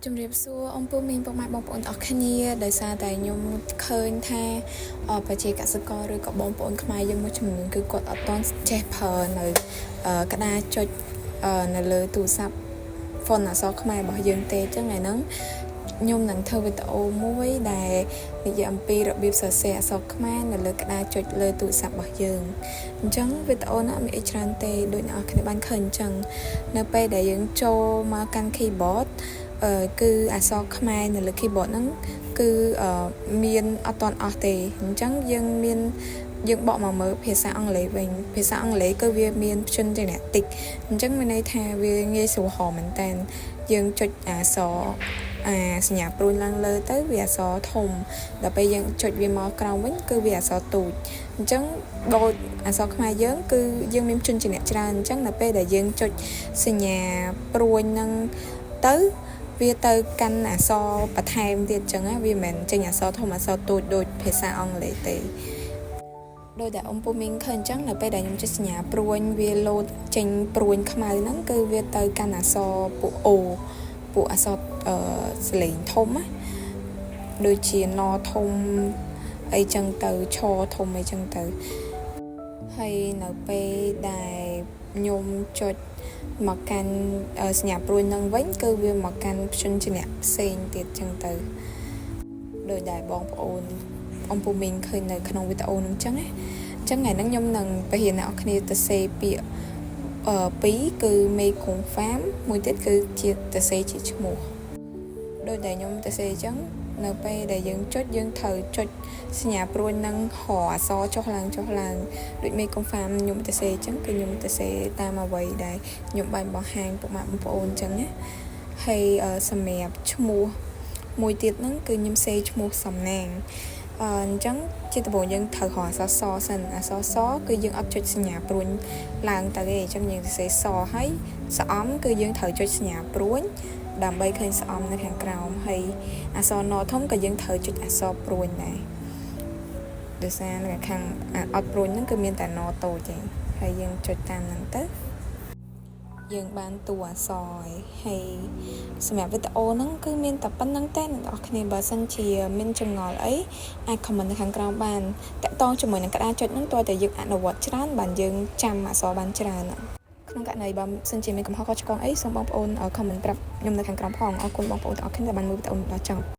ជំរាបសួរអំពូមីងពុកម៉ែបងប្អូនអរគ្នាដោយសារតែខ្ញុំឃើញថាប្រជាកសិករឬក៏បងប្អូនខ្មែរយើងមួយចំនួនគឺគាត់អត់ទាន់ចេះប្រើនៅក្តារចុចនៅលើទូរស័ព្ទ phone អក្សរខ្មែររបស់យើងទេអញ្ចឹងថ្ងៃហ្នឹងខ្ញុំនឹងធ្វើវីដេអូមួយដែលនិយាយអំពីរបៀបសរសេរអក្សរខ្មែរនៅលើក្តារចុចលើទូរស័ព្ទរបស់យើងអញ្ចឹងវីដេអូនោះអត់មានអីច្រើនទេដូចអ្នកនរគ្នាបានឃើញអញ្ចឹងនៅពេលដែលយើងចូលមកកាន់ keyboard គឺអក្សរខ្មែរនៅលើ keyboard ហ្នឹងគឺមានអត់ទាន់អស់ទេអញ្ចឹងយើងបកមកមើលភាសាអង់គ្លេសវិញភាសាអង់គ្លេសគឺវាមានព្យញ្ជនៈតិចអញ្ចឹងមានន័យថាវាងាយស្រួលហៅមែនតើយើងចុចអក្សរសញ្ញាព្រួញឡើងលើទៅវាអក្សរធំដល់ពេលយើងចុចវាមកក្រោមវិញគឺវាអក្សរទូចអញ្ចឹងដូចអក្សរខ្មែរយើងគឺយើងមានព្យញ្ជនៈច្រើនអញ្ចឹងដល់ពេលដែលយើងចុចសញ្ញាព្រួញនឹងទៅវាទៅកាន់អក្សរបន្ថែមទៀតអញ្ចឹងវាមិនមែនចេញអក្សរធំអក្សរទូចដូចភាសាអង់គ្លេសទេដោយតែអំពូមីងឃើញអញ្ចឹងនៅពេលដែលខ្ញុំចុចសញ្ញាព្រួញវាលោតចេញព្រួញខ្មៅហ្នឹងគឺវាទៅកាន់អក្សរពួកអូពួកអក្សរសលេងធំណាដូចជាណធំអីចឹងទៅឆធំអីចឹងទៅហើយនៅពេលដែលខ្ញុំចុចមកកាន់សញ្ញាព្រួយនឹងវិញគឺវាមកកាន់ព្យញ្ជនៈផ្សេងទៀតចឹងទៅដោយដែលបងប្អូនអំពូមីងឃើញនៅក្នុងវីដេអូនឹងចឹងណាអញ្ចឹងថ្ងៃហ្នឹងខ្ញុំនឹងបរៀនអ្នកនរគ្នាទៅសេពាក្យពីរគឺមេគង្គហ្វាមមួយទៀតគឺជាទៅសេជាឈ្មោះដោយដែលខ្ញុំទៅសេអញ្ចឹងនៅពេលដែលយើងចុចយើងត្រូវចុចសញ្ញាព្រួយនឹងហអក្សរចុះឡើងដូចមេកុំហ្វាមខ្ញុំទៅសេអញ្ចឹងគឺខ្ញុំទៅសេតាមអ្វីដែលខ្ញុំបានបង្ហាញពុកម៉ែបងប្អូនអញ្ចឹងណាហើយសម្រាប់ឈ្មោះមួយទៀតហ្នឹងគឺខ្ញុំសេឈ្មោះសំណាងអញ្ចឹងជាដំបូងយើងត្រូវរកអក្សរសសិនអក្សរសគឺយើងអត់ចុចសញ្ញាព្រួញឡើងទៅទេអញ្ចឹងយើងទៅសេសហើយស្អំគឺយើងត្រូវចុចសញ្ញាព្រួញដើម្បីឃើញស្អំនៅខាងក្រោមហើយអក្សរណធំក៏យើងត្រូវចុចអក្សរព្រួញដែរដោយសារនៅខាងអត់ព្រួញហ្នឹងគឺមានតែណតូចទេហើយយើងចុចតាមហ្នឹងទៅយើងបានតួអក្សរហើយសម្រាប់វីដេអូហ្នឹងគឺមានតែប៉ុណ្្នឹងទេអ្នកនរគ្នាបើសិនជាមានចម្ងល់អីអាច comment នៅខាងក្រោមបានតាក់ទងជាមួយនឹងក្តារចុចហ្នឹងតើតែយើងអនុវត្តច្រើនបានយើងចាំអក្សរបានច្រើនក្នុងករណីបើសិនជាមានកំហុសខុសឆ្គងអីសូមបងប្អូន comment ប្រាប់ខ្ញុំនៅខាងក្រោមផងអរគុណបងប្អូនទាំងអស់គ្នាដែលបានមើលវីដេអូនេះដល់ចប់